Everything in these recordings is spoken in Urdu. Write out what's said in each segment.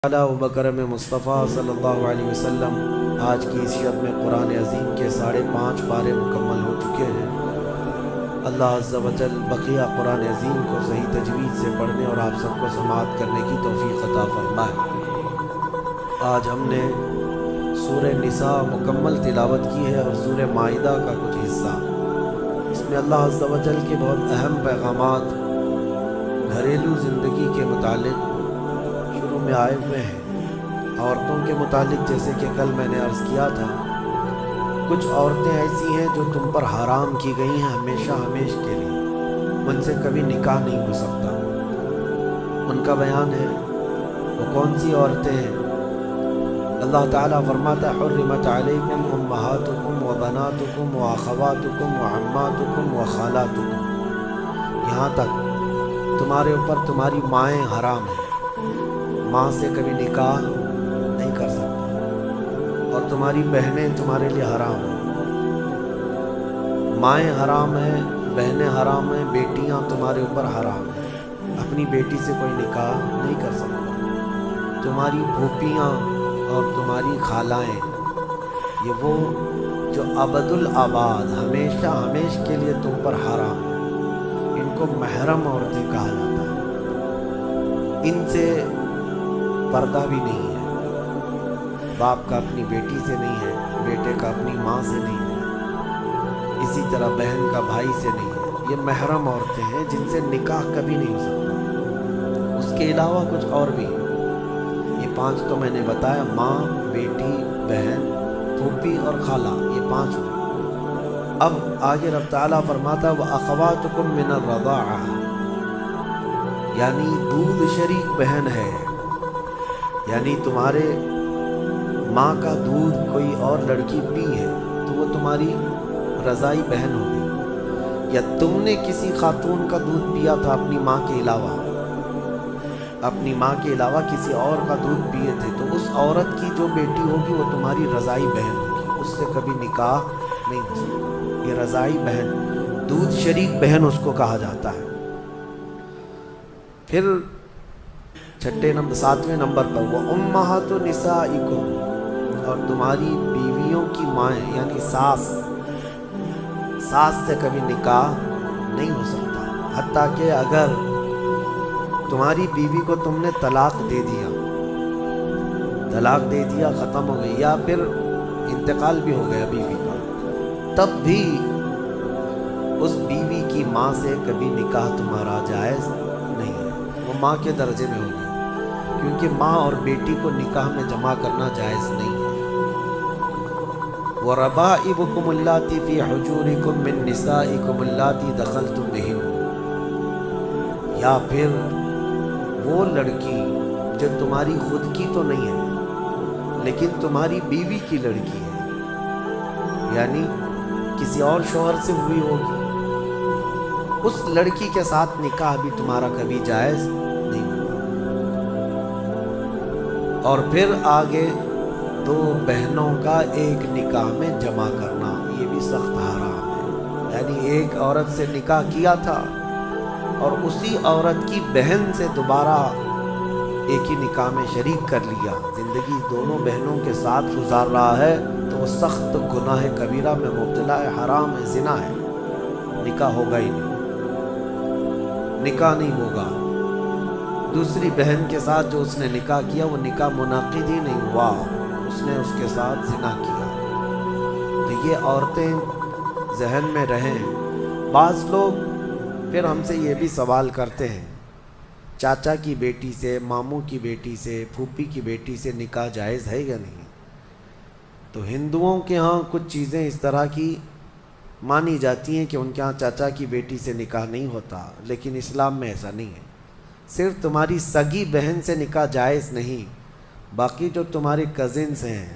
و بکرم مصطفیٰ صلی اللہ علیہ وسلم آج کی اس شب میں قرآن عظیم کے 5.5 پارے مکمل ہو چکے ہیں۔ اللہ عز و جل بقیہ قرآن عظیم کو صحیح تجوید سے پڑھنے اور آپ سب کو سماعت کرنے کی توفیق عطا فرمائے۔ آج ہم نے سورہ نساء مکمل تلاوت کی ہے اور سورہ مائدہ کا کچھ حصہ۔ اس میں اللہ عز و جل کے بہت اہم پیغامات گھریلو زندگی کے متعلق شروع میں آئے ہوئے ہیں۔ عورتوں کے متعلق جیسے کہ کل میں نے عرض کیا تھا، کچھ عورتیں ایسی ہیں جو تم پر حرام کی گئی ہیں ہمیشہ ہمیش کے لیے، ان سے کبھی نکاح نہیں ہو سکتا۔ ان کا بیان ہے وہ کون سی عورتیں ہیں۔ اللہ تعالیٰ فرماتا ہے حرمت علیکم امہاتکم و بناتکم و اخواتکم و عماتکم و خالاتکم، یہاں تک تمہارے اوپر تمہاری مائیں حرام ہیں، ماں سے کبھی نکاح نہیں کر سکتے، اور تمہاری بہنیں تمہارے لیے حرام ہیں۔ مائیں حرام ہیں، بہنیں حرام ہیں، بیٹیاں تمہارے اوپر حرام ہیں، اپنی بیٹی سے کوئی نکاح نہیں کر سکتا۔ تمہاری پھوپھیاں اور تمہاری خالائیں، یہ وہ جو ابد الآباد ہمیشہ ہمیش کے لیے تم پر حرام ہیں، ان کو محرم عورتیں کہا جاتا ہے۔ ان سے پردہ بھی نہیں ہے، باپ کا اپنی بیٹی سے نہیں ہے، بیٹے کا اپنی ماں سے نہیں ہے، اسی طرح بہن کا بھائی سے نہیں ہے۔ یہ محرم عورتیں ہیں جن سے نکاح کبھی نہیں ہو سکتا۔ اس کے علاوہ کچھ اور بھی ہیں، یہ 5 تو میں نے بتایا، ماں، بیٹی، بہن، پھوپھی اور خالہ، یہ 5 ہوئے۔ اب آگے رب تعالیٰ فرماتا وَأَخَوَاتُكُم مِّنَ الرَّضَاعَةِ، یعنی دودھ شریک بہن ہے، یعنی تمہارے ماں کا دودھ کوئی اور لڑکی پی ہے تو وہ تمہاری رضائی بہن ہوگی، یا تم نے کسی خاتون کا دودھ پیا تھا اپنی ماں کے علاوہ، اپنی ماں کے علاوہ کسی اور کا دودھ پیے تھے، تو اس عورت کی جو بیٹی ہوگی وہ تمہاری رضائی بہن ہوگی، اس سے کبھی نکاح نہیں ہو سکتا۔ یہ رضائی بہن، دودھ شریک بہن اس کو کہا جاتا ہے۔ پھر 7ویں نمبر پر وہ امہات نسائکم، اور تمہاری بیویوں کی مائیں یعنی ساس سے کبھی نکاح نہیں ہو سکتا، حتیٰ کہ اگر تمہاری بیوی کو تم نے طلاق دے دیا ختم ہو گئی، یا پھر انتقال بھی ہو گیا بیوی کا، تب بھی اس بیوی کی ماں سے کبھی نکاح تمہارا جائز نہیں ہے، وہ ماں کے درجے میں ہوگی، کیونکہ ماں اور بیٹی کو نکاح میں جمع کرنا جائز نہیں ہے۔ وَرَبَائِبُكُمُ اللَّاتِي فِي حُجُورِكُم مِّن نِّسَائِكُمُ اللَّاتِي دَخَلْتُم بِهِنَّ، یا پھر وہ لڑکی جو تمہاری خود کی تو نہیں ہے لیکن تمہاری بیوی کی لڑکی ہے، یعنی کسی اور شوہر سے ہوئی ہوگی، اس لڑکی کے ساتھ نکاح بھی تمہارا کبھی جائز نہیں ہوگا۔ اور پھر آگے 2 بہنوں کا ایک نکاح میں جمع کرنا، یہ بھی سخت حرام ہے، یعنی ایک عورت سے نکاح کیا تھا اور اسی عورت کی بہن سے دوبارہ ایک ہی نکاح میں شریک کر لیا، زندگی دونوں بہنوں کے ساتھ گزار رہا ہے، تو وہ سخت گناہ کبیرہ میں مبتلا ہے، حرام ہے، زنا ہے، نکاح ہوگا ہی نہیں، نکاح نہیں ہوگا۔ دوسری بہن کے ساتھ جو اس نے نکاح کیا وہ نکاح منعقد ہی نہیں ہوا، اس نے اس کے ساتھ زنا کیا۔ تو یہ عورتیں ذہن میں رہیں۔ بعض لوگ پھر ہم سے یہ بھی سوال کرتے ہیں، چاچا کی بیٹی سے، ماموں کی بیٹی سے، پھوپھی کی بیٹی سے نکاح جائز ہے یا نہیں؟ تو ہندوؤں کے ہاں کچھ چیزیں اس طرح کی مانی جاتی ہیں کہ ان کے ہاں چاچا کی بیٹی سے نکاح نہیں ہوتا، لیکن اسلام میں ایسا نہیں ہے۔ صرف تمہاری سگی بہن سے نکاح جائز نہیں، باقی جو تمہارے کزنس ہیں،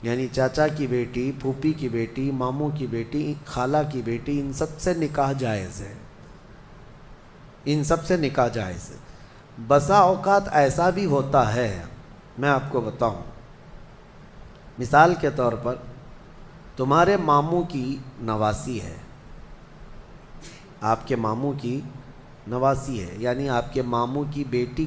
یعنی چاچا کی بیٹی، پھوپھی کی بیٹی، ماموں کی بیٹی، خالہ کی بیٹی، ان سب سے نکاح جائز ہے، ان سب سے نکاح جائز ہے۔ بسا اوقات ایسا بھی ہوتا ہے، میں آپ کو بتاؤں، مثال کے طور پر تمہارے ماموں کی نواسی ہے، آپ کے ماموں کی نواسی ہے، یعنی آپ کے ماموں کی بیٹی،